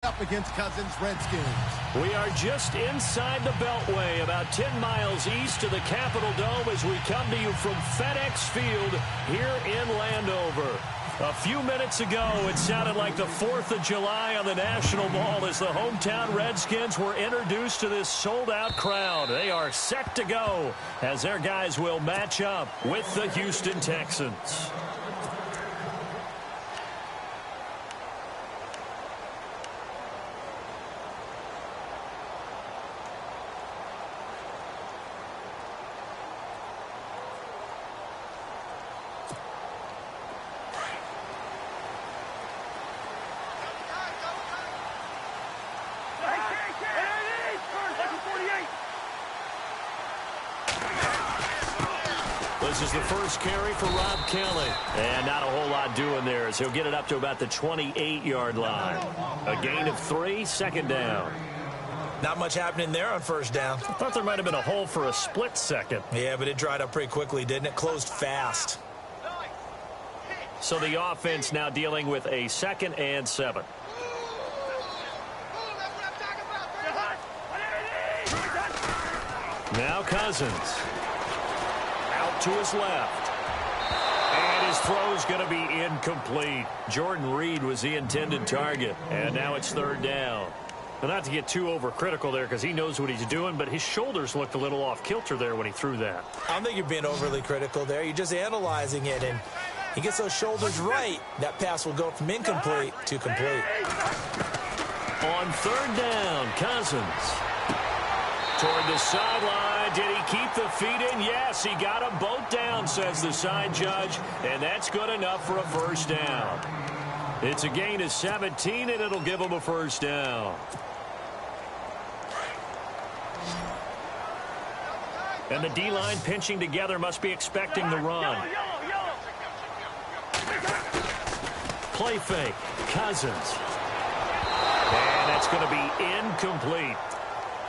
Up against Cousins Redskins. We are just inside the Beltway, about 10 miles east of the Capitol Dome as we come to you from FedEx Field here in Landover. A few minutes ago, it sounded like the 4th of July on the National Mall as the hometown Redskins were introduced to this sold-out crowd. They are set to go as their guys will match up with the Houston Texans. This is the first carry for Rob Kelly. And not a whole lot doing there as he'll get it up to about the 28-yard line. A gain of 3, second down. Not much happening there on first down. I thought there might have been a hole for a split second. Yeah, but it dried up pretty quickly, didn't it? Closed fast. So the offense now dealing with a 2nd and 7. Now Cousins. Out to his left. And his throw's going to be incomplete. Jordan Reed was the intended target. And now it's 3rd down. But not to get too overcritical there because he knows what he's doing, but his shoulders looked a little off kilter there when he threw that. I don't think you're being overly critical there. You're just analyzing it, and he gets those shoulders right. That pass will go from incomplete to complete. On 3rd down, Cousins. Toward the sideline. Did he keep the feet in? Yes, he got them both down, says the side judge, and that's good enough for a first down. It's a gain of 17, and it'll give him a first down. And the D-line pinching together must be expecting the run. Play fake. Cousins. And that's going to be incomplete.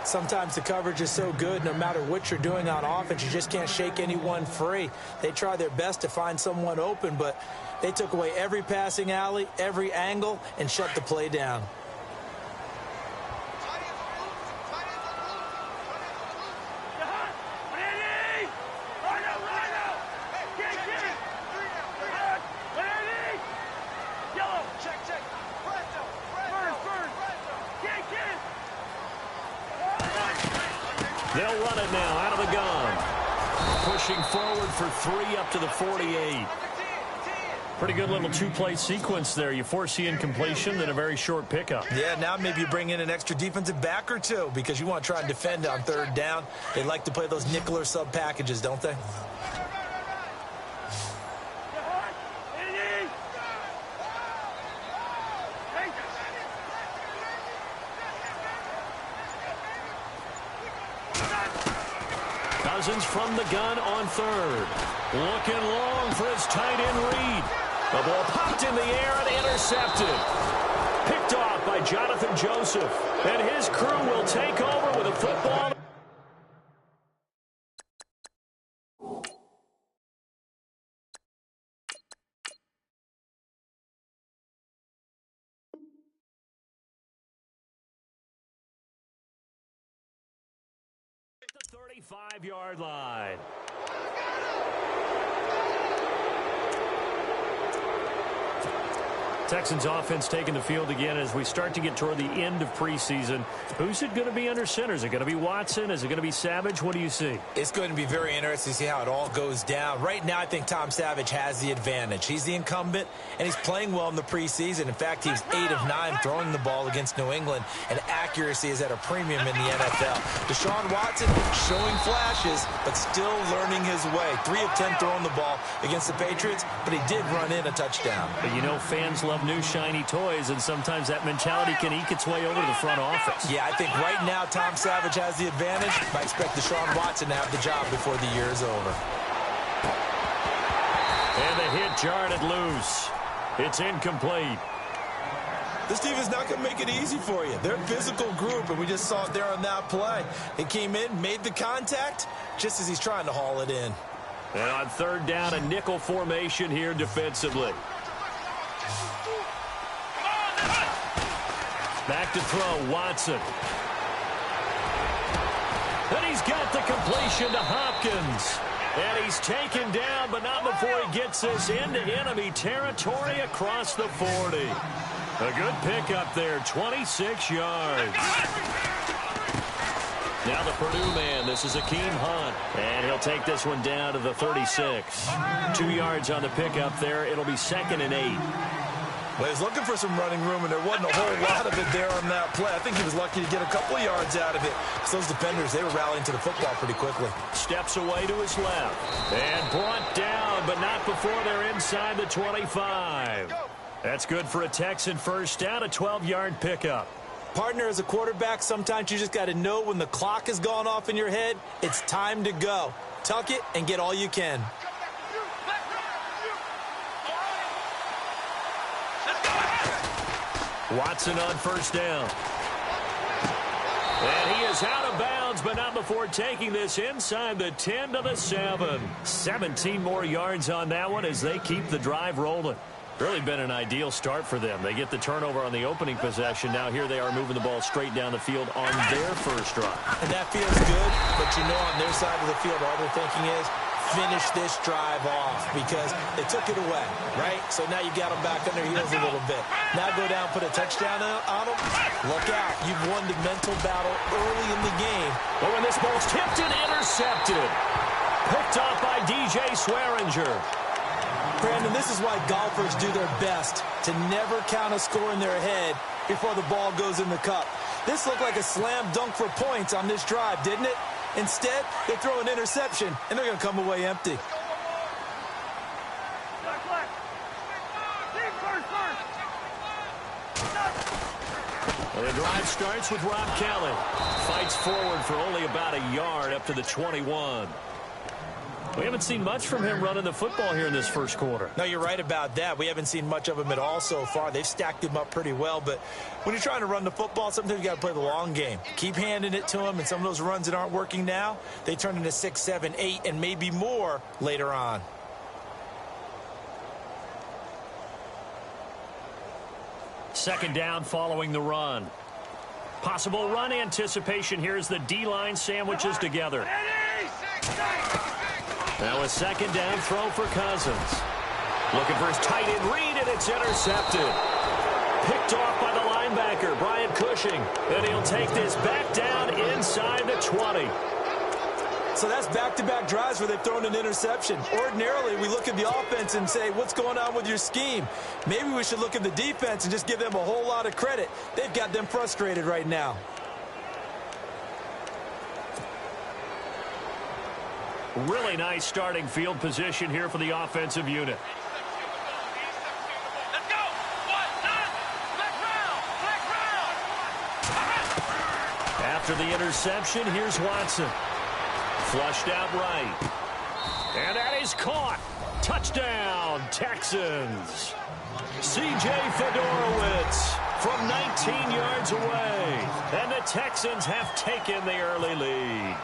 Sometimes the coverage is so good, no matter what you're doing on offense, you just can't shake anyone free. They try their best to find someone open, but they took away every passing alley, every angle, and shut the play down. They'll run it now out of the gun. Pushing forward for 3 up to the 48. Pretty good little two-play sequence there. You force the incompletion, then a very short pickup. Yeah, now maybe you bring in an extra defensive back or two because you want to try and defend on 3rd down. They like to play those nickel or sub packages, don't they? Cousins from the gun on 3rd. Looking long for his tight end Reed. The ball popped in the air and intercepted. Picked off by Jonathan Joseph. And his crew will take over with a football. The 35-yard line. Texans offense taking the field again as we start to get toward the end of preseason. Who's it going to be under center? Is it going to be Watson? Is it going to be Savage? What do you see? It's going to be very interesting to see how it all goes down. Right now, I think Tom Savage has the advantage. He's the incumbent, and he's playing well in the preseason. In fact, he was 8 of 9 throwing the ball against New England, and accuracy is at a premium in the NFL. Deshaun Watson showing flashes, but still learning his way. 3 of 10 throwing the ball against the Patriots, but he did run in a touchdown. But you know, fans love new shiny toys, and sometimes that mentality can eke its way over to the front office. Yeah, I think right now Tom Savage has the advantage. I expect Deshaun Watson to have the job before the year is over. And the hit jarred it loose. It's incomplete. This team is not going to make it easy for you. They're a physical group, and we just saw it there on that play. He came in, made the contact, just as he's trying to haul it in. And on 3rd down, a nickel formation here defensively. Back to throw, Watson. And he's got the completion to Hopkins. And he's taken down, but not before he gets this into enemy territory across the 40. A good pickup there, 26 yards. Now the Purdue man, this is Akeem Hunt. And he'll take this one down to the 36. 2 yards on the pickup there. It'll be 2nd and 8. Well, he's looking for some running room, and there wasn't a whole lot of it there on that play. I think he was lucky to get a couple of yards out of it. So those defenders, they were rallying to the football pretty quickly. Steps away to his left. And brought down, but not before they're inside the 25. That's good for a Texan first down, a 12-yard pickup. Partner, as a quarterback, sometimes you just got to know when the clock has gone off in your head, it's time to go. Tuck it and get all you can. Watson on first down. And he is out of bounds, but not before taking this inside the 10 to the 7. 17 more yards on that one as they keep the drive rolling. Really been an ideal start for them. They get the turnover on the opening possession. Now here they are moving the ball straight down the field on their first drive. And that feels good, but you know on their side of the field all they're thinking is finish this drive off because they took it away, right? So now you got them back on their heels a little bit. Now go down, put a touchdown on them. Look out. You've won the mental battle early in the game. But when this ball's tipped and intercepted. Picked off by DJ Swearinger. Brandon, this is why golfers do their best to never count a score in their head before the ball goes in the cup. This looked like a slam dunk for points on this drive, didn't it? Instead, they throw an interception, and they're going to come away empty. Well, the drive starts with Rob Kelly. Fights forward for only about a yard up to the 21. We haven't seen much from him running the football here in this first quarter. No, you're right about that. We haven't seen much of him at all so far. They've stacked him up pretty well, but when you're trying to run the football, sometimes you got to play the long game. Keep handing it to him, and some of those runs that aren't working now, they turn into 6, 7, 8, and maybe more later on. Second down following the run. Possible run anticipation here as the D-line sandwiches together. Now a second down throw for Cousins. Looking for his tight end read, and it's intercepted. Picked off by the linebacker, Brian Cushing. And he'll take this back down inside the 20. So that's back-to-back drives where they've thrown an interception. Ordinarily, we look at the offense and say, what's going on with your scheme? Maybe we should look at the defense and just give them a whole lot of credit. They've got them frustrated right now. Really nice starting field position here for the offensive unit. Let's go. After the interception, here's Watson. Flushed out right. And that is caught. Touchdown, Texans. C.J. Fedorowicz from 19 yards away. And the Texans have taken the early lead.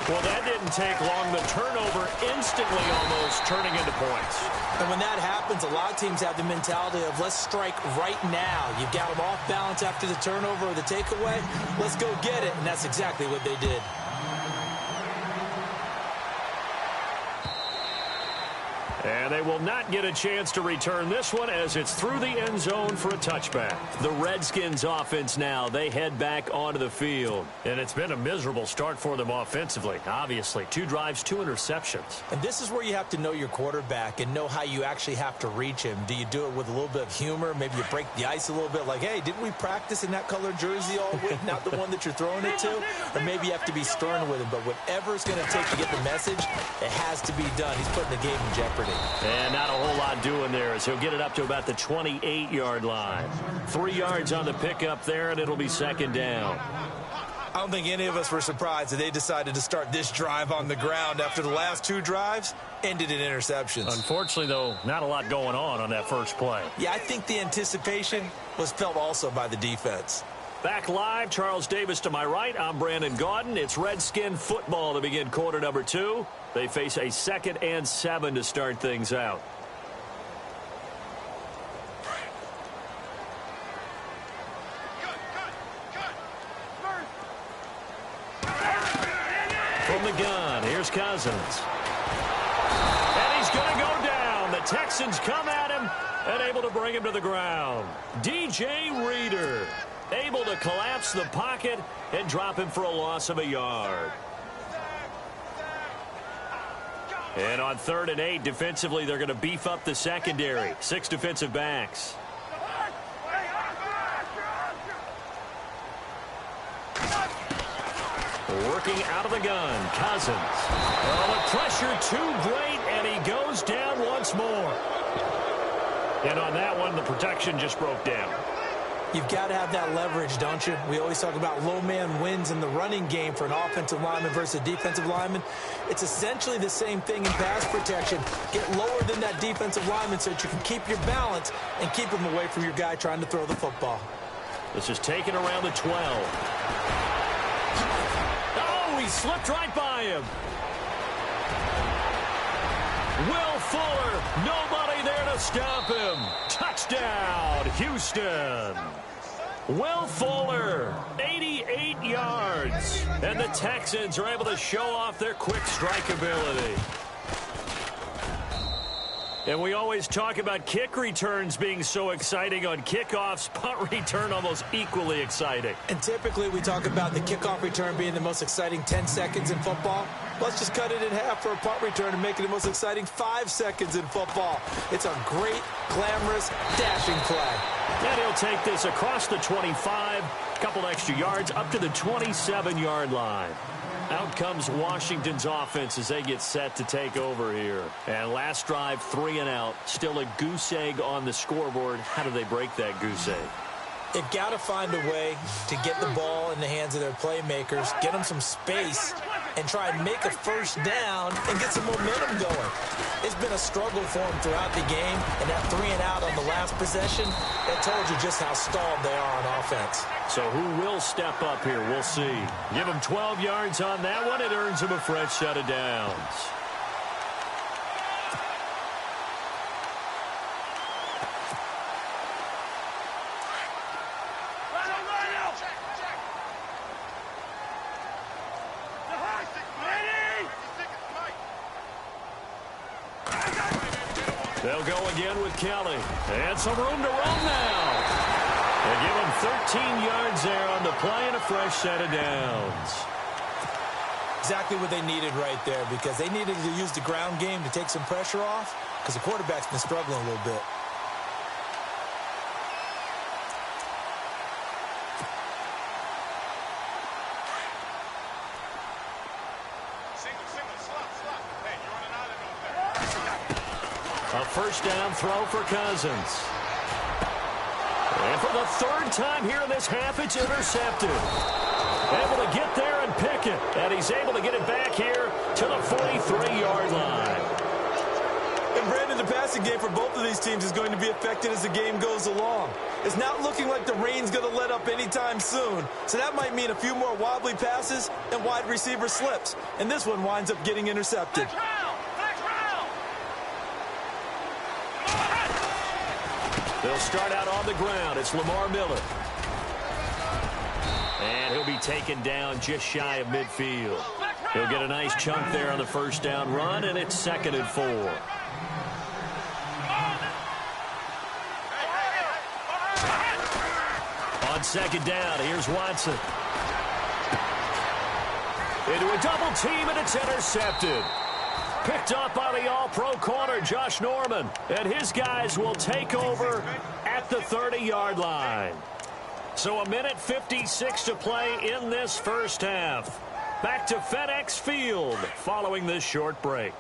Well, that didn't take long. The turnover instantly almost turning into points. And when that happens, a lot of teams have the mentality of let's strike right now. You've got them off balance after the turnover or the takeaway. Let's go get it. And that's exactly what they did. And they will not get a chance to return this one as it's through the end zone for a touchback. The Redskins offense now, they head back onto the field. And it's been a miserable start for them offensively, obviously. 2 drives, 2 interceptions. And this is where you have to know your quarterback and know how you actually have to reach him. Do you do it with a little bit of humor? Maybe you break the ice a little bit like, hey, didn't we practice in that colored jersey all week? Not the one that you're throwing it to? Or maybe you have to be stern with him. But whatever it's going to take to get the message, it has to be done. He's putting the game in jeopardy. And not a whole lot doing there as he'll get it up to about the 28-yard line. 3 yards on the pickup there, and it'll be second down. I don't think any of us were surprised that they decided to start this drive on the ground after the last 2 drives ended in interceptions. Unfortunately, though, not a lot going on that first play. Yeah, I think the anticipation was felt also by the defense. Back live, Charles Davis to my right. I'm Brandon Gaudin. It's Redskin football to begin quarter number 2. They face a 2nd and 7 to start things out. from the gun. Here's Cousins. And he's going to go down. The Texans come at him and able to bring him to the ground. DJ Reader able to collapse the pocket and drop him for a loss of a yard. And on 3rd and 8, defensively, they're going to beef up the secondary. 6 defensive backs. Working out of the gun, Cousins. Oh, the pressure too great, and he goes down once more. And on that one, the protection just broke down. You've got to have that leverage, don't you? We always talk about low man wins in the running game for an offensive lineman versus a defensive lineman. It's essentially the same thing in pass protection. Get lower than that defensive lineman so that you can keep your balance and keep him away from your guy trying to throw the football. This is taken around the 12. Oh, he slipped right by him. Will Fuller, nobody there to stop him. Touchdown, Houston. Will Fuller, 88 yards. And the Texans are able to show off their quick strike ability. And we always talk about kick returns being so exciting on kickoffs. Punt return almost equally exciting. And typically we talk about the kickoff return being the most exciting 10 seconds in football. Let's just cut it in half for a punt return and make it the most exciting 5 seconds in football. It's a great, glamorous, dashing play. And he'll take this across the 25, a couple extra yards, up to the 27-yard line. Out comes Washington's offense as they get set to take over here. And last drive, 3 and out. Still a goose egg on the scoreboard. How do they break that goose egg? They've got to find a way to get the ball in the hands of their playmakers, get them some space, and try and make a first down and get some momentum going. It's been a struggle for them throughout the game, and that 3 and out on the last possession, that told you just how stalled they are on offense. So who will step up here? We'll see. Give them 12 yards on that one. It earns them a fresh set of downs. They'll go again with Kelly. And some room to run now. They give him 13 yards there on the play and a fresh set of downs. Exactly what they needed right there, because they needed to use the ground game to take some pressure off, because the quarterback's been struggling a little bit. A first down throw for Cousins. And for the 3rd time here in this half, it's intercepted. Able to get there and pick it. And he's able to get it back here to the 43-yard line. And Brandon, the passing game for both of these teams is going to be affected as the game goes along. It's not looking like the rain's going to let up anytime soon. So that might mean a few more wobbly passes and wide receiver slips. And this one winds up getting intercepted. They'll start out on the ground. It's Lamar Miller. And he'll be taken down just shy of midfield. He'll get a nice chunk there on the first down run, and it's 2nd and 4. On 2nd down, here's Watson. Into a double team, and it's intercepted. Picked up by the all-pro corner, Josh Norman. And his guys will take over at the 30-yard line. So 1:56 to play in this first half. Back to FedEx Field following this short break.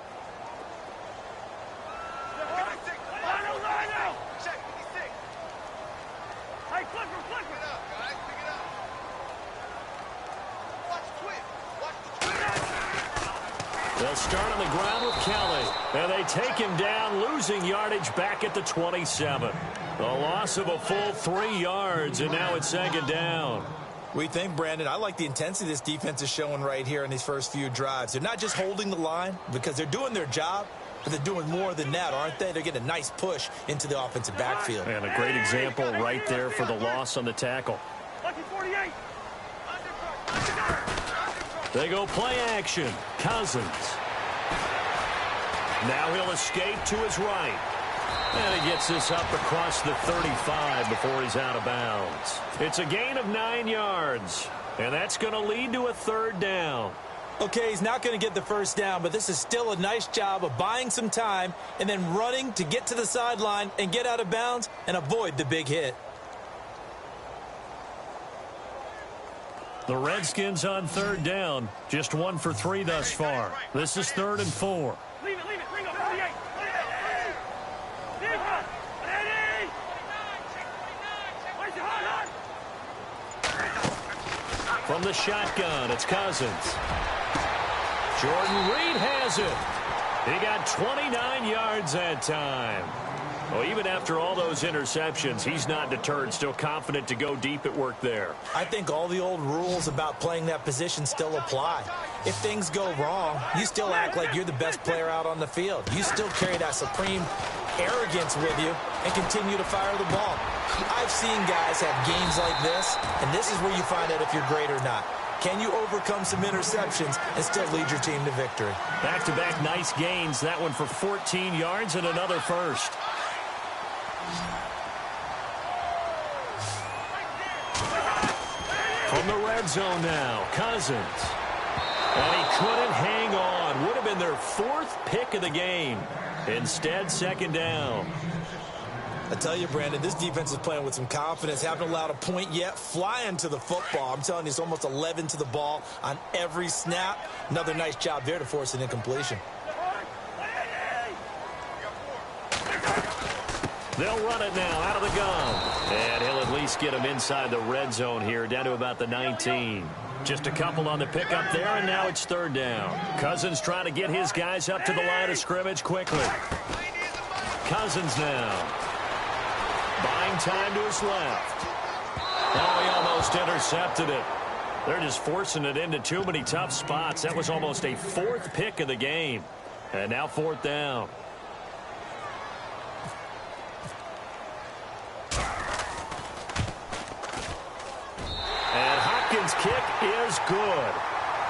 They'll start on the ground with Kelly. And they take him down, losing yardage back at the 27. A loss of a full 3 yards, and now it's 2nd down. We think, Brandon, I like the intensity this defense is showing right here in these first few drives. They're not just holding the line because they're doing their job, but they're doing more than that, aren't they? They're getting a nice push into the offensive backfield. And a great example right there for the loss on the tackle. They go play action. Cousins. Now he'll escape to his right. And he gets this up across the 35 before he's out of bounds. It's a gain of 9 yards. And that's going to lead to a third down. Okay, he's not going to get the first down, but this is still a nice job of buying some time and then running to get to the sideline and get out of bounds and avoid the big hit. The Redskins on third down, just 1 for 3 thus far. This is 3rd and 4. From the shotgun, it's Cousins. Jordan Reed has it. He got 29 yards that time. Well, even after all those interceptions, he's not deterred, still confident to go deep at work there. I think all the old rules about playing that position still apply. If things go wrong, you still act like you're the best player out on the field. You still carry that supreme arrogance with you and continue to fire the ball. I've seen guys have games like this, and this is where you find out if you're great or not. Can you overcome some interceptions and still lead your team to victory? Back-to-back nice gains. That one for 14 yards and another first. From the red zone now, Cousins. And he couldn't hang on. Would have been their 4th pick of the game. Instead, 2nd down. I tell you, Brandon, this defense is playing with some confidence. Haven't allowed a point yet. Flying to the football. I'm telling you, it's almost 11 to the ball on every snap. Another nice job there to force an incompletion. They'll run it now out of the gun. And he'll at least get him inside the red zone here, down to about the 19. Just a couple on the pickup there, and now it's 3rd down. Cousins trying to get his guys up to the line of scrimmage quickly. Cousins now. Buying time to his left. Oh, he almost intercepted it. They're just forcing it into too many tough spots. That was almost a 4th pick of the game. And now 4th down. And Hopkins' kick is good.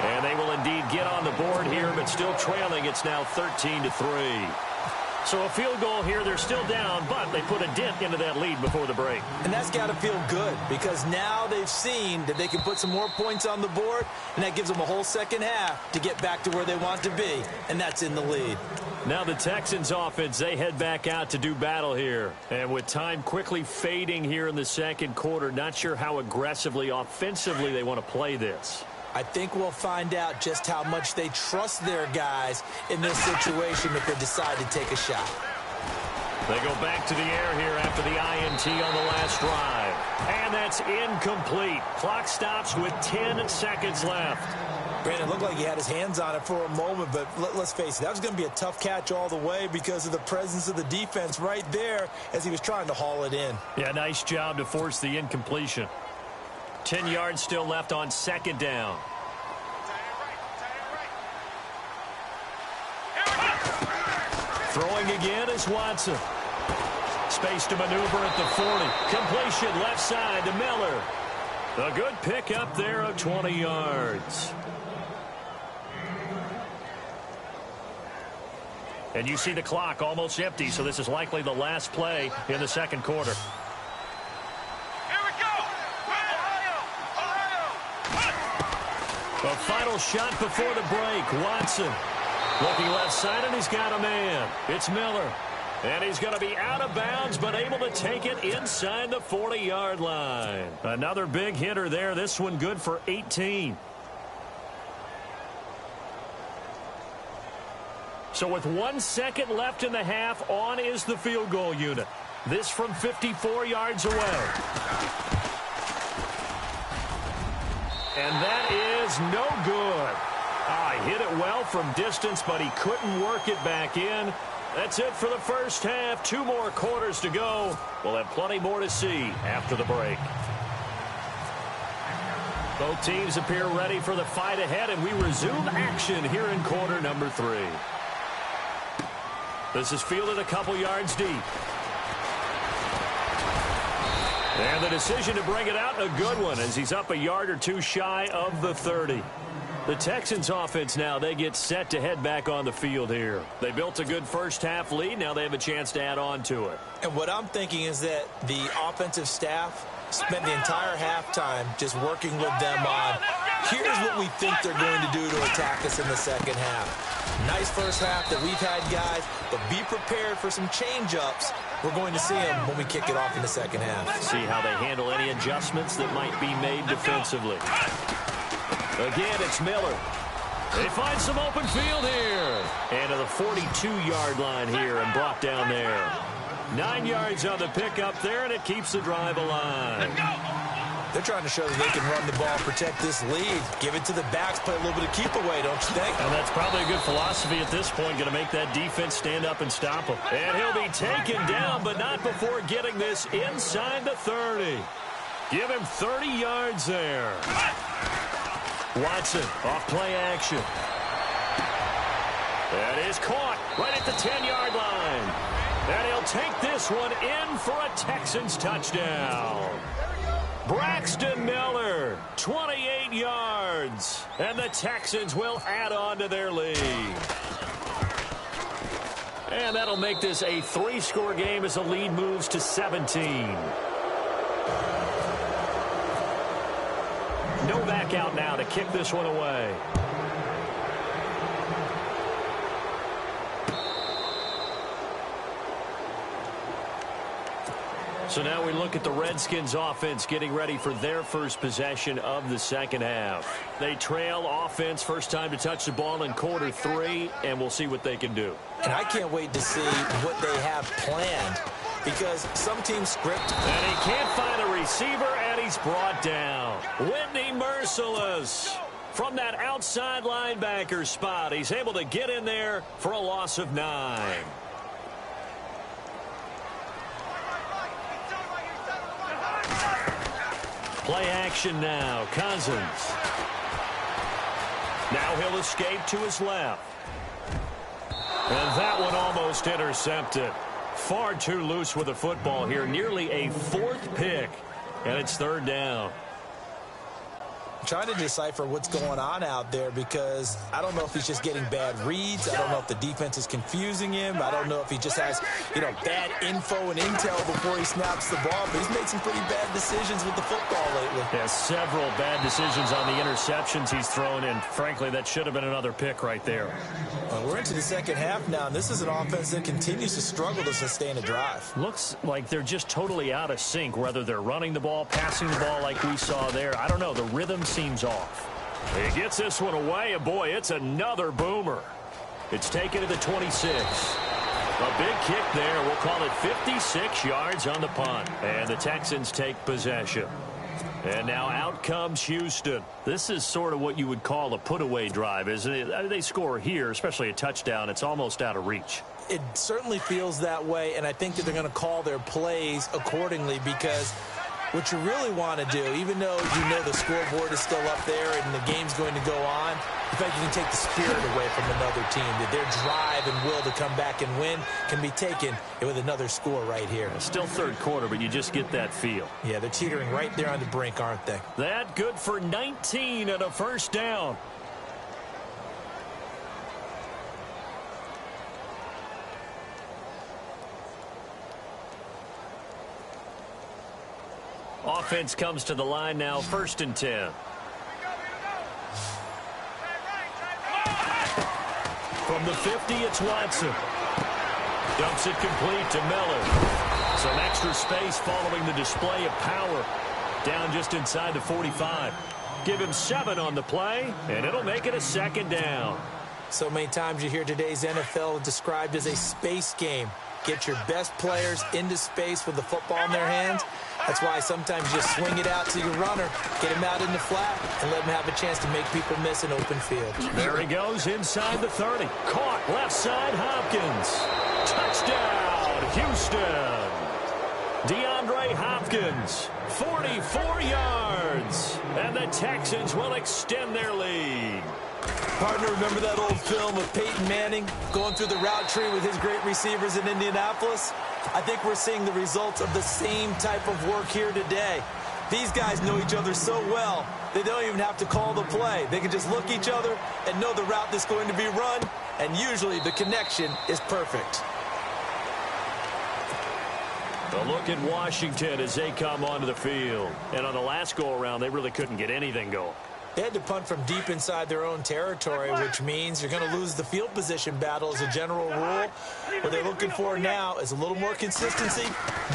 And they will indeed get on the board here, but still trailing. It's now 13-3. So a field goal here, they're still down, but they put a dent into that lead before the break. And that's got to feel good because now they've seen that they can put some more points on the board, and that gives them a whole second half to get back to where they want to be, and that's in the lead. Now the Texans offense, they head back out to do battle here. And with time quickly fading here in the second quarter, not sure how aggressively, offensively they want to play this. I think we'll find out just how much they trust their guys in this situation if they decide to take a shot. They go back to the air here after the INT on the last drive. And that's incomplete. Clock stops with 10 seconds left. Brandon, looked like he had his hands on it for a moment, but let's face it, that was going to be a tough catch all the way because of the presence of the defense right there as he was trying to haul it in. Yeah, nice job to force the incompletion. 10 yards still left on 2nd down. Throwing again is Watson. Space to maneuver at the 40. Completion left side to Miller. A good pick up there of 20 yards. And you see the clock almost empty, so this is likely the last play in the second quarter. A final shot before the break. Watson looking left side, and he's got a man. It's Miller. And he's going to be out of bounds, but able to take it inside the 40-yard line. Another big hitter there. This one good for 18. So with 1 second left in the half, on is the field goal unit. This from 54 yards away. And that is no good. He hit it well from distance, but he couldn't work it back in. That's it for the first half. 2 more quarters to go. We'll have plenty more to see after the break. Both teams appear ready for the fight ahead, and we resume action here in quarter number 3. This is fielded a couple yards deep. And the decision to bring it out, a good one, as he's up a yard or two shy of the 30. The Texans offense now, they get set to head back on the field here. They built a good first half lead. Now they have a chance to add on to it. And what I'm thinking is that the offensive staff spent the entire halftime just working with them on, here's what we think they're going to do to attack us in the second half. Nice first half that we've had, guys, but be prepared for some change-ups. We're going to see them when we kick it off in the second half. See how they handle any adjustments that might be made defensively. Again, it's Miller. They find some open field here. And to the 42-yard line here and brought down there. 9 yards on the pickup there, and it keeps the drive alive. They're trying to show that they can run the ball, protect this lead. Give it to the backs, play a little bit of keep away, don't you think? And that's probably a good philosophy at this point, going to make that defense stand up and stop him. And he'll be taken down, but not before getting this inside the 30. Give him 30 yards there. Watson off play action. That is caught right at the 10-yard line. And he'll take this one in for a Texans touchdown. Braxton Miller, 28 yards. And the Texans will add on to their lead. And that'll make this a 3-score game as the lead moves to 17. Novak out now to kick this one away. So now we look at the Redskins offense getting ready for their first possession of the second half. They trail offense, first time to touch the ball in quarter 3, and we'll see what they can do. And I can't wait to see what they have planned, because some teams script. And he can't find a receiver, and he's brought down. Whitney Mercilus from that outside linebacker spot. He's able to get in there for a loss of 9. Play action now. Cousins. Now he'll escape to his left. And that one almost intercepted. Far too loose with the football here. Nearly a 4th pick. And it's 3rd down. I'm trying to decipher what's going on out there, because I don't know if he's just getting bad reads. I don't know if the defense is confusing him. I don't know if he just has, bad info and intel before he snaps the ball. But he's made some pretty bad decisions with the football lately. Yeah, several bad decisions on the interceptions he's thrown, and frankly, that should have been another pick right there. Well, we're into the second half now, and this is an offense that continues to struggle to sustain a drive. Looks like they're just totally out of sync, whether they're running the ball, passing the ball like we saw there. I don't know. The rhythm seems off. He gets this one away, and boy, it's another boomer. It's taken to the 26. A big kick there. We'll call it 56 yards on the punt. And the Texans take possession. And now out comes Houston. This is sort of what you would call a put-away drive, isn't it? They score here, especially a touchdown. It's almost out of reach. It certainly feels that way, and I think that they're going to call their plays accordingly, because what you really want to do, even though you know the scoreboard is still up there and the game's going to go on, in fact, you can take the spirit away from another team, that their drive and will to come back and win can be taken with another score right here. It's still 3rd quarter, but you just get that feel. Yeah, they're teetering right there on the brink, aren't they? That good for 19 and a 1st down. Offense comes to the line now, 1st and 10. From the 50, it's Watson. Dumps it complete to Miller. Some extra space following the display of power. Down just inside the 45. Give him 7 on the play, and it'll make it a 2nd down. So many times you hear today's NFL described as a space game. Get your best players into space with the football in their hands. That's why sometimes you just swing it out to your runner, get him out in the flat, and let him have a chance to make people miss an open field. There he goes inside the 30. Caught left side, Hopkins. Touchdown, Houston. DeAndre Hopkins, 44 yards. And the Texans will extend their lead. Partner, remember that old film of Peyton Manning going through the route tree with his great receivers in Indianapolis? I think we're seeing the results of the same type of work here today. These guys know each other so well, they don't even have to call the play. They can just look each other and know the route that's going to be run, and usually the connection is perfect. A look at Washington as they come onto the field. And on the last go-around, they really couldn't get anything going. They had to punt from deep inside their own territory, which means you're going to lose the field position battle as a general rule. What they're looking for now is a little more consistency,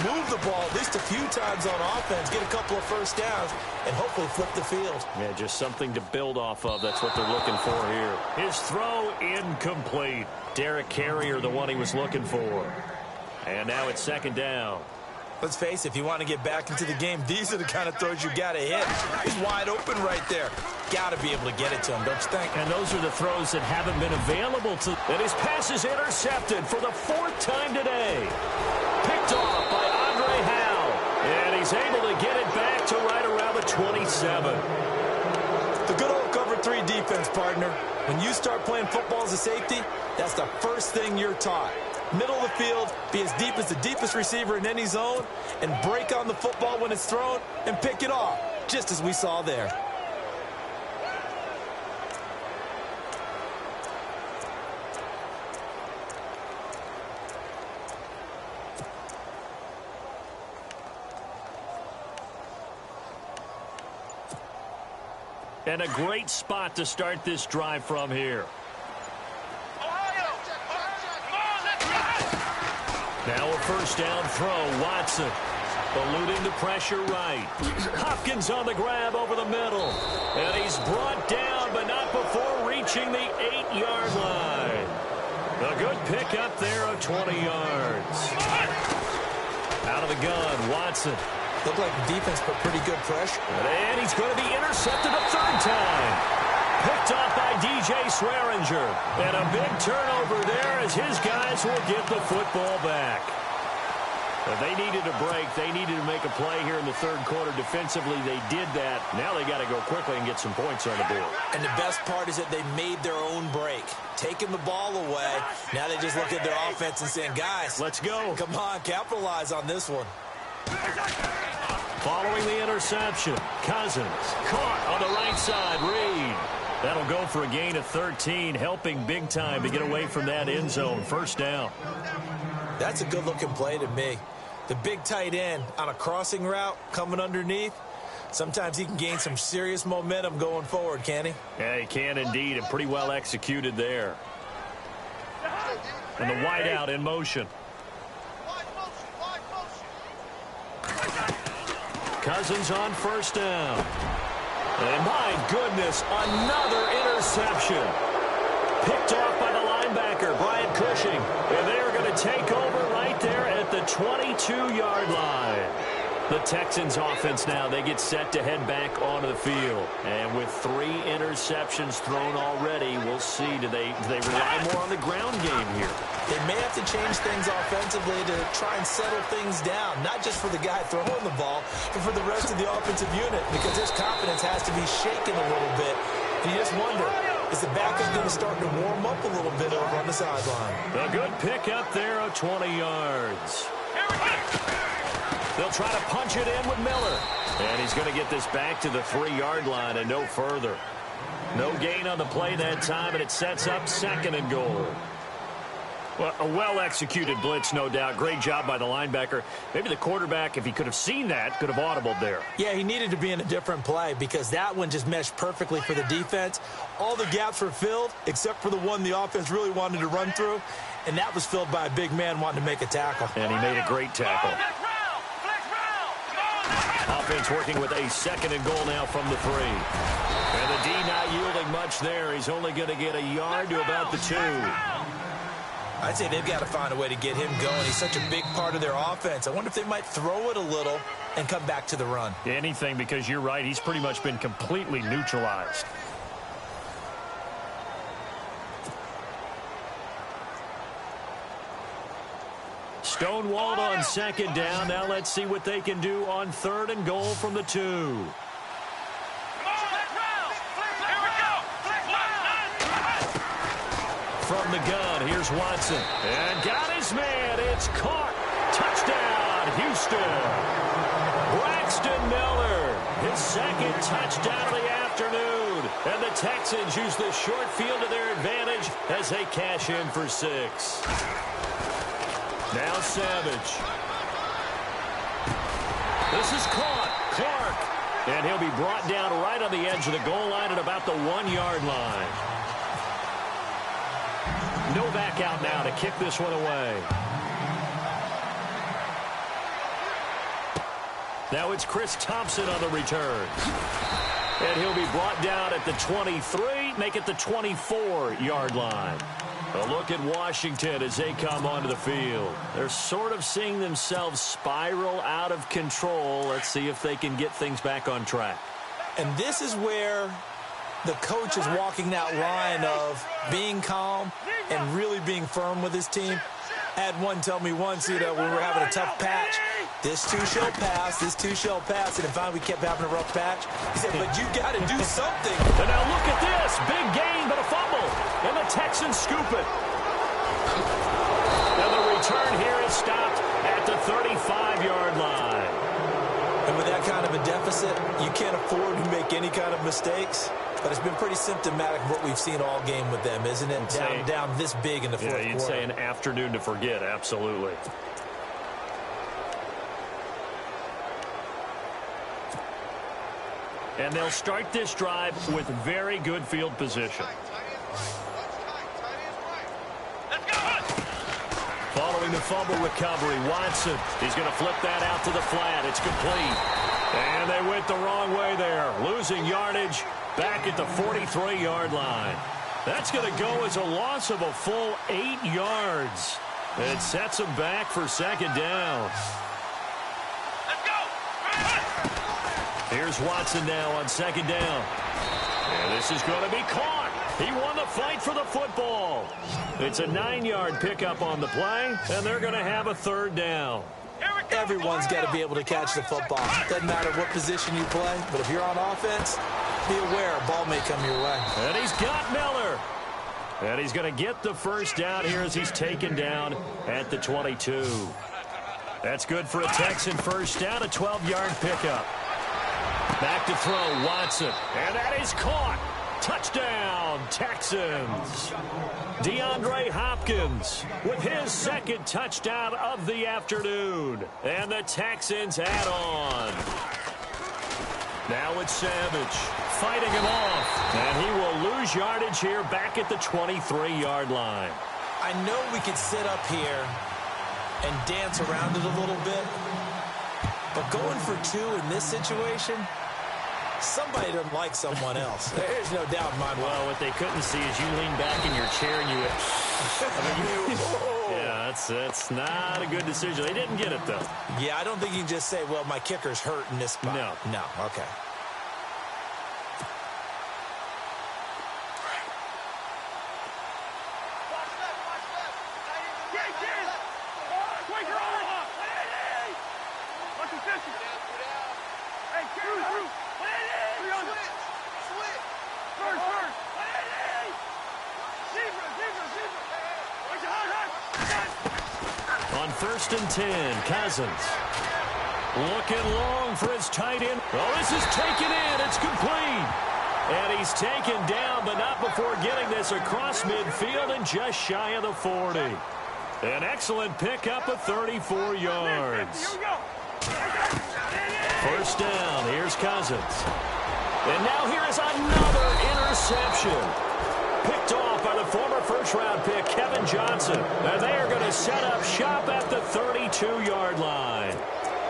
move the ball at least a few times on offense, get a couple of first downs, and hopefully flip the field. Yeah, just something to build off of. That's what they're looking for here. His throw incomplete. Derek Carrier, the one he was looking for. And now it's second down. Let's face it, if you want to get back into the game, these are the kind of throws you got to hit. He's wide open right there. Got to be able to get it to him, don't you think? And those are the throws that haven't been available to. And his pass is intercepted for the fourth time today. Picked off by Andre Howe. And he's able to get it back to right around the 27. The good old cover 3 defense, partner. When you start playing football as a safety, that's the first thing you're taught. Middle of the field, be as deep as the deepest receiver in any zone, and break on the football when it's thrown and pick it off, just as we saw there. And a great spot to start this drive from here. Now a first down throw. Watson eluding the pressure right. Hopkins on the grab over the middle. And he's brought down, but not before reaching the 8-yard line. A good pickup there of 20 yards. Out of the gun, Watson. Looked like the defense put pretty good pressure. And he's going to be intercepted a third time. Picked off by DJ Swearinger. And a big turnover there as his guys will get the football back. But they needed a break. They needed to make a play here in the third quarter. Defensively, they did that. Now they got to go quickly and get some points on the board. And the best part is that they made their own break. Taking the ball away. Now they just look at their offense and saying, guys, let's go. Come on, capitalize on this one. Following the interception, Cousins caught on the right side. Reed. That'll go for a gain of 13, helping big time to get away from that end zone. First down. That's a good-looking play to me. The big tight end on a crossing route coming underneath. Sometimes he can gain some serious momentum going forward, can he? Yeah, he can indeed, and pretty well executed there. And the wideout in motion. Cousins on first down. And my goodness, another interception. Picked off by the linebacker, Brian Cushing. And they're going to take over right there at the 22-yard line. The Texans offense now, they get set to head back onto the field. And with 3 interceptions thrown already, we'll see, do they rely more on the ground game here? They may have to change things offensively to try and settle things down, not just for the guy throwing the ball, but for the rest of the offensive unit, because his confidence has to be shaken a little bit. And you just wonder, is the backup going to start to warm up a little bit over on the sideline? A good pickup there of 20 yards. They'll try to punch it in with Miller. And he's going to get this back to the 3-yard line and no further. No gain on the play that time, and it sets up second and goal. Well, a well-executed blitz, no doubt. Great job by the linebacker. Maybe the quarterback, if he could have seen that, could have audibled there. Yeah, he needed to be in a different play because that one just meshed perfectly for the defense. All the gaps were filled except for the one the offense really wanted to run through, and that was filled by a big man wanting to make a tackle. And he made a great tackle. Offense working with a second and goal now from the 3. And the D not yielding much there. He's only going to get a yard to about the 2. I'd say they've got to find a way to get him going. He's such a big part of their offense. I wonder if they might throw it a little and come back to the run. Anything, because you're right. He's pretty much been completely neutralized. Stonewalled on second down. Now let's see what they can do on third and goal from the 2. From the gun, here's Watson. And got his man. It's caught. Touchdown, Houston. Braxton Miller, his second touchdown of the afternoon. And the Texans use the short field to their advantage as they cash in for 6. Now Savage. This is caught. Clark. And he'll be brought down right on the edge of the goal line at about the 1-yard line. Novak out now to kick this one away. Now it's Chris Thompson on the return. And he'll be brought down at the 23, make it the 24-yard line. A look at Washington as they come onto the field. They're sort of seeing themselves spiral out of control. Let's see if they can get things back on track. And this is where the coach is walking that line of being calm and really being firm with his team. I had one tell me once, when we were having a tough patch, this too shall pass, this too shall pass. And finally we kept having a rough patch. He said, but you got to do something. And now look at this. Big gain, but a fumble. And the Texans scoop it. And the return here is stopped at the 35-yard line. And with that kind of a deficit, you can't afford to make any kind of mistakes. But it's been pretty symptomatic of what we've seen all game with them, isn't it? Down this big in the fourth quarter. You'd say an afternoon to forget, absolutely. And they'll start this drive with very good field position. Following the fumble recovery, Watson. He's going to flip that out to the flat. It's complete. And they went the wrong way there. Losing yardage back at the 43-yard line. That's going to go as a loss of a full 8 yards. It sets them back for second down. Here's Watson now on second down. And this is going to be caught. He won the fight for the football. It's a 9-yard pickup on the play, and they're going to have a third down. Everyone's got to be able to catch the football. Doesn't matter what position you play, but if you're on offense, be aware a ball may come your way. And he's got Miller. And he's going to get the first down here as he's taken down at the 22. That's good for a Texan first down, a 12-yard pickup. Back to throw, Watson. And that is caught. Touchdown, Texans. DeAndre Hopkins with his second touchdown of the afternoon. And the Texans add on. Now it's Savage fighting him off. And he will lose yardage here back at the 23-yard line. I know we could sit up here and dance around it a little bit. But going for 2 in this situation, somebody doesn't like someone else. There's no doubt in my mind. Well, what they couldn't see is you lean back in your chair and you yeah, that's not a good decision. They didn't get it, though. Yeah, I don't think you can just say, well, my kicker's hurt in this spot. No, okay. On 1st and 10, Cousins. Looking long for his tight end. Oh, this is taken in. It's complete. And he's taken down, but not before getting this across midfield and just shy of the 40. An excellent pickup of 34 yards. First down. Here's Cousins. And now here is another interception. Picked off by the former first-round pick, Kevin Johnson. And they are going to set up shop at the 32-yard line.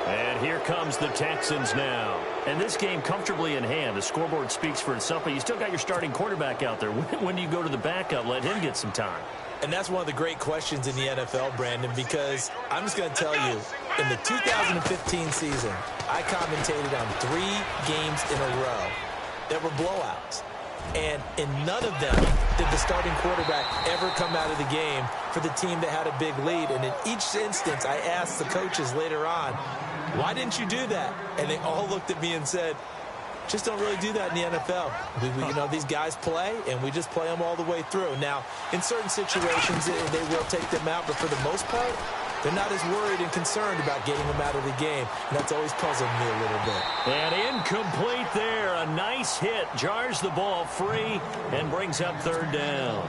And here comes the Texans now. And this game comfortably in hand. The scoreboard speaks for itself, but you still got your starting quarterback out there. When do you go to the backup? Let him get some time. And that's one of the great questions in the NFL, Brandon, because I'm just going to tell you, in the 2015 season, I commentated on 3 games in a row that were blowouts. And in none of them did the starting quarterback ever come out of the game for the team that had a big lead. And in each instance, I asked the coaches later on, why didn't you do that? And they all looked at me and said, just don't really do that in the NFL. These guys play, and we just play them all the way through. Now, in certain situations, they will take them out, but for the most part, they're not as worried and concerned about getting him out of the game. And that's always puzzled me a little bit. And incomplete there. A nice hit. Jars the ball free and brings up third down.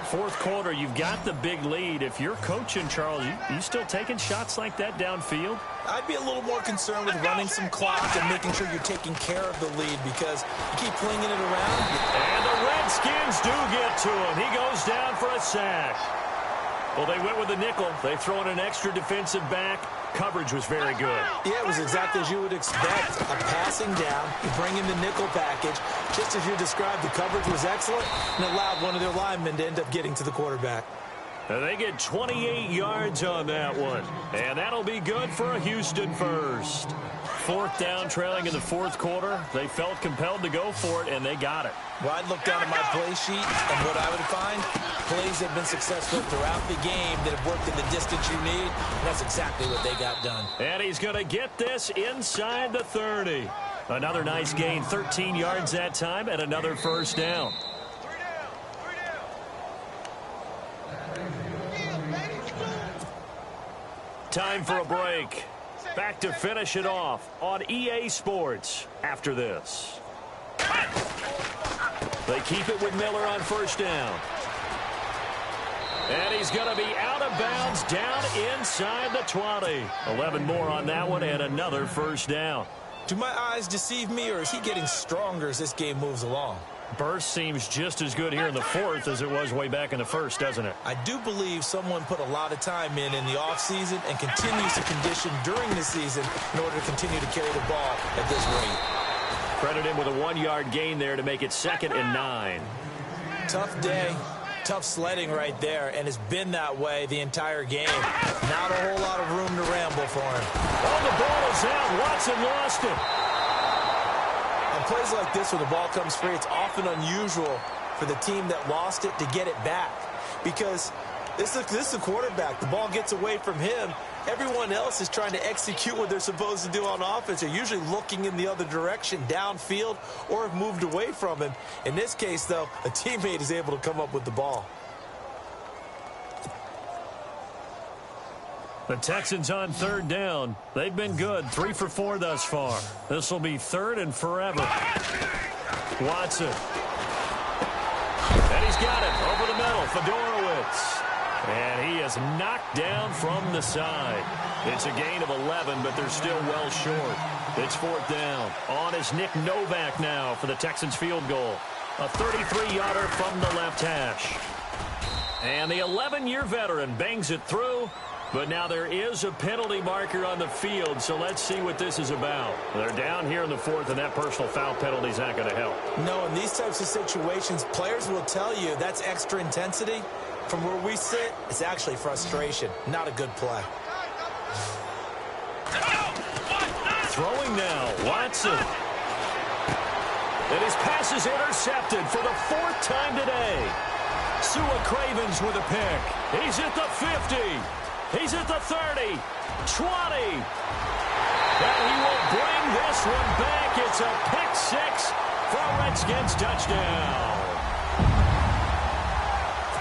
Fourth quarter, you've got the big lead. If you're coaching, Charles, you still taking shots like that downfield? I'd be a little more concerned with running some clock and making sure you're taking care of the lead because you keep flinging it around. And the Redskins do get to him. He goes down for a sack. Well, they went with the nickel. They throw in an extra defensive back. Coverage was very good. Yeah, it was exactly as you would expect. A passing down, you bring in the nickel package. Just as you described, the coverage was excellent and allowed one of their linemen to end up getting to the quarterback. And they get 28 yards on that one. And that'll be good for a Houston first. Fourth down, trailing in the fourth quarter. They felt compelled to go for it, and they got it. Well, I'd look down at my play sheet, and what I would find, plays that have been successful throughout the game that have worked in the distance you need, and that's exactly what they got done. And he's going to get this inside the 30. Another nice gain, 13 yards that time, and another first down. Time for a break. Back to finish it off on EA Sports after this. They keep it with Miller on first down. And he's going to be out of bounds down inside the 20. 11 more on that one and another first down. Do my eyes deceive me, or is he getting stronger as this game moves along? Burst seems just as good here in the fourth as it was way back in the first, doesn't it? I do believe someone put a lot of time in the offseason and continues to condition during the season in order to continue to carry the ball at this rate. Credit him with a 1-yard gain there to make it 2nd and 9. Tough day, tough sledding right there, and it's been that way the entire game. Not a whole lot of room to ramble for him. Oh, the ball is out. Watson lost it. On plays like this where the ball comes free, it's often unusual for the team that lost it to get it back because this is a quarterback. The ball gets away from him. Everyone else is trying to execute what they're supposed to do on offense. They're usually looking in the other direction, downfield, or have moved away from him. In this case, though, a teammate is able to come up with the ball. The Texans on third down. They've been good, 3 for 4 thus far. This will be 3rd and forever. Watson. And he's got it over the middle. Fedorowicz. And he is knocked down from the side. It's a gain of 11, but they're still well short. It's 4th down. On is Nick Novak now for the Texans field goal. A 33-yarder from the left hash. And the 11-year veteran bangs it through. But now there is a penalty marker on the field, so let's see what this is about. They're down here in the 4th, and that personal foul penalty is not going to help. No, in these types of situations, players will tell you that's extra intensity. From where we sit, it's actually frustration. Not a good play. Throwing now, Watson. And his pass is intercepted for the 4th time today. Sua Cravens with a pick. He's at the 50. He's at the 30, 20, and he will bring this one back. It's a pick 6 for a Redskins touchdown.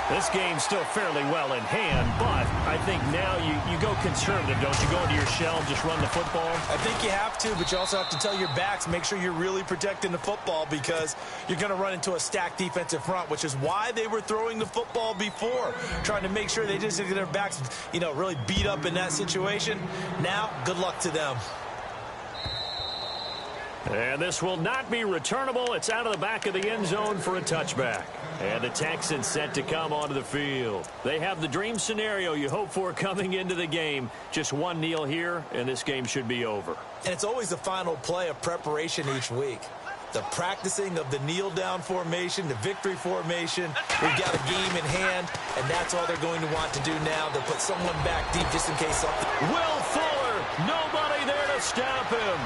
This game's still fairly well in hand, but I think now you go conservative, don't you? Go into your shell and just run the football? I think you have to, but you also have to tell your backs, make sure you're really protecting the football because you're going to run into a stacked defensive front, which is why they were throwing the football before, trying to make sure they just get their backs, really beat up in that situation. Now, good luck to them. And this will not be returnable. It's out of the back of the end zone for a touchback. And the Texans set to come onto the field. They have the dream scenario you hope for coming into the game. Just one kneel here, and this game should be over. And it's always the final play of preparation each week. The practicing of the kneel-down formation, the victory formation. We've got a game in hand, and that's all they're going to want to do now. They'll put someone back deep just in case something. Will Fuller, nobody there to stop him.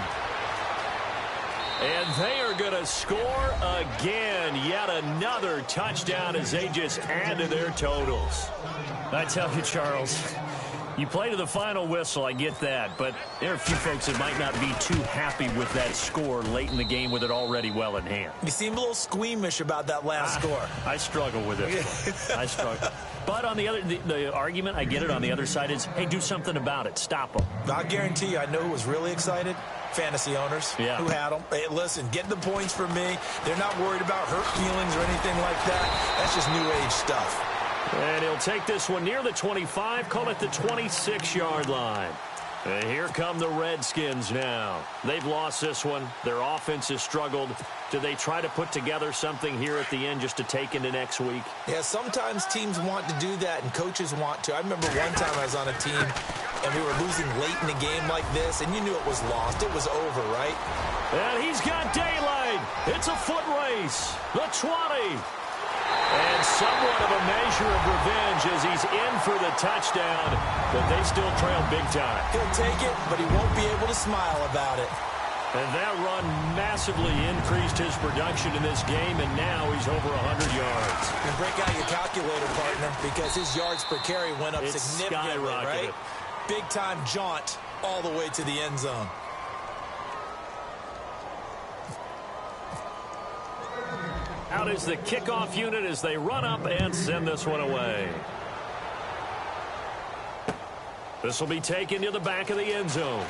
And they are going to score again. Yet another touchdown as they just add to their totals. I tell you, Charles, You play to the final whistle, I get that, but there are a few folks that might not be too happy with that score late in the game with it already well in hand. You seem a little squeamish about that last score. I struggle with it. I struggle. But on the other, the argument, I get it, on the other side is, hey, do something about it. Stop them. I guarantee you, I know who was really excited. Fantasy owners who had them. Hey, listen, get the points for me. They're not worried about hurt feelings or anything like that. That's just new age stuff. And he'll take this one near the 25, call it the 26-yard line. And here come the Redskins now. They've lost this one. Their offense has struggled. Do they try to put together something here at the end just to take into next week? Yeah, sometimes teams want to do that and coaches want to. I remember one time I was on a team and we were losing late in the game like this, and you knew it was lost. It was over, right? And he's got daylight. It's a foot race. The 20. And somewhat of a measure of revenge as he's in for the touchdown, but they still trail big time. He'll take it, but he won't be able to smile about it. And that run massively increased his production in this game, and now he's over 100 yards. And break out your calculator, partner, because his yards per carry went up significantly, right? Big-time jaunt all the way to the end zone. Out is the kickoff unit as they run up and send this one away. This will be taken to the back of the end zone.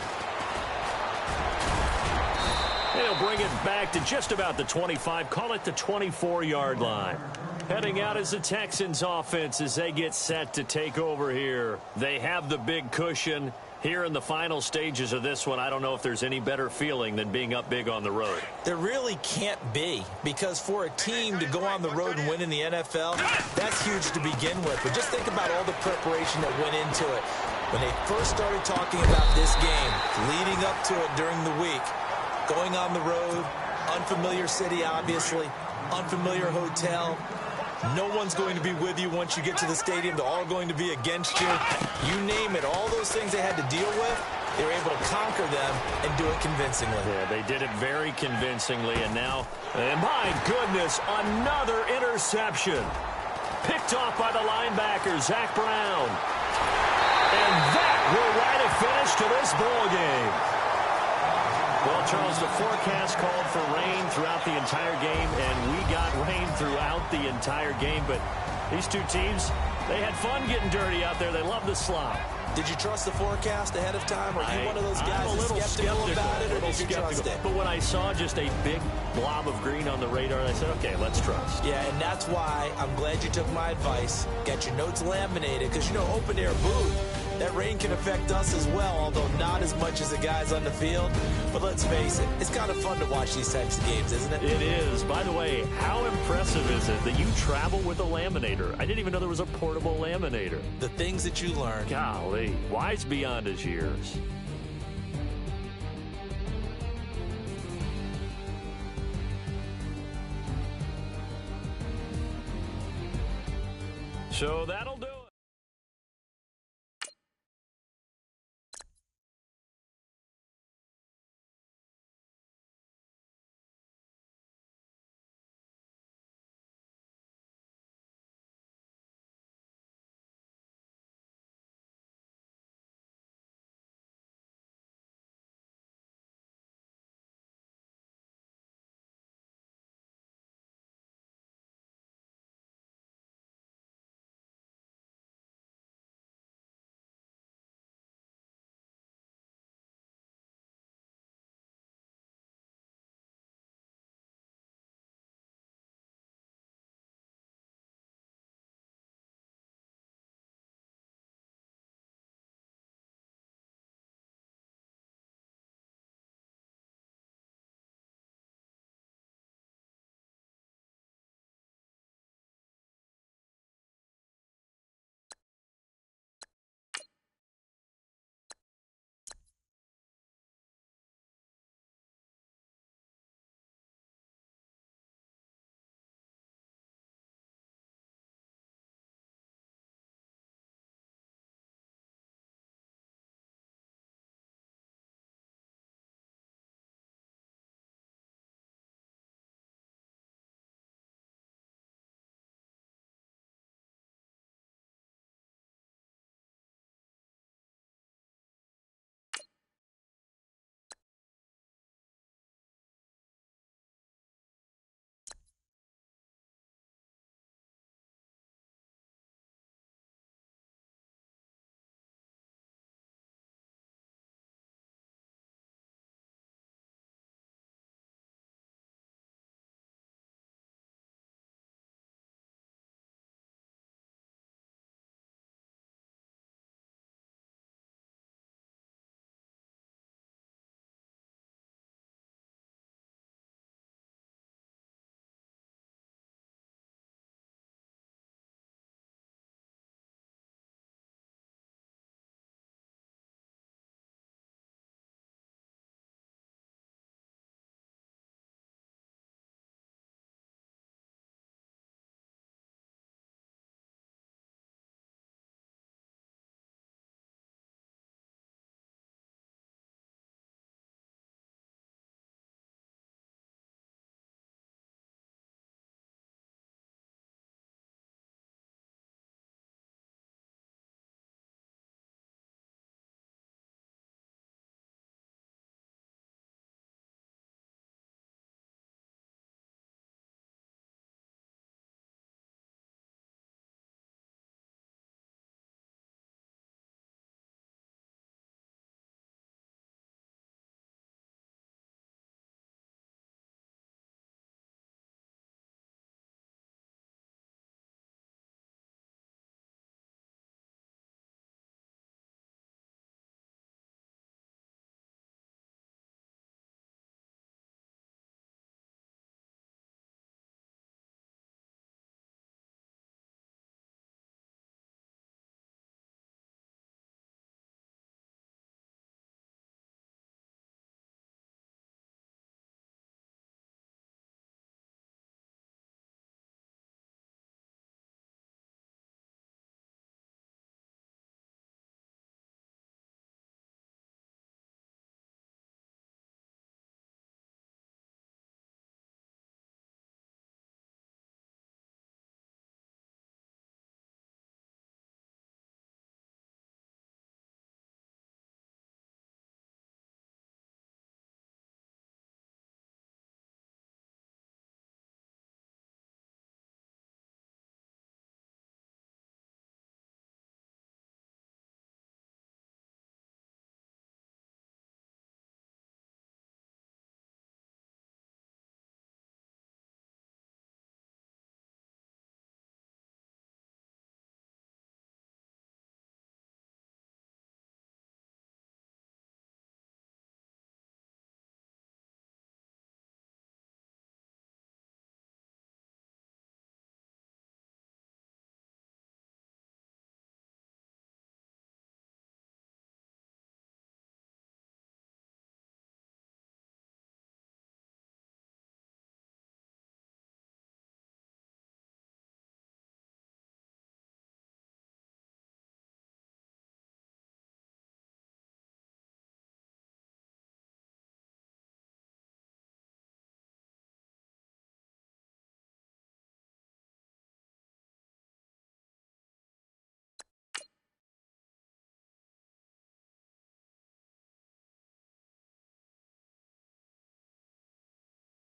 They'll bring it back to just about the 25, call it the 24-yard line. Heading out is the Texans offense as they get set to take over here. They have the big cushion. Here in the final stages of this one, I don't know if there's any better feeling than being up big on the road. There really can't be, because for a team to go on the road and win in the NFL, that's huge to begin with. But just think about all the preparation that went into it. When they first started talking about this game, leading up to it during the week, going on the road, unfamiliar city, obviously, unfamiliar hotel. No one's going to be with you once you get to the stadium. They're all going to be against you. You name it. All those things they had to deal with, they were able to conquer them and do it convincingly. Yeah, they did it very convincingly. And now, and my goodness, another interception. Picked off by the linebacker, Zach Brown. And that will write a finish to this ball game. Well, Charles, the forecast called for rain throughout the entire game, and we got rain throughout the entire game. But these two teams, they had fun getting dirty out there. They love the slop. Did you trust the forecast ahead of time? Or are you one of those guys that's skeptical about it, or did you trust it? But when I saw just a big blob of green on the radar, I said, okay, let's trust. Yeah, and that's why I'm glad you took my advice. Get your notes laminated, because, you know, open-air booth, that rain can affect us as well, although not as much as the guys on the field. But let's face it, it's kind of fun to watch these types of games, isn't it? It is. By the way, how impressive is it that you travel with a laminator? I didn't even know there was a portable laminator. The things that you learn. Golly, wise beyond his years. So that'll do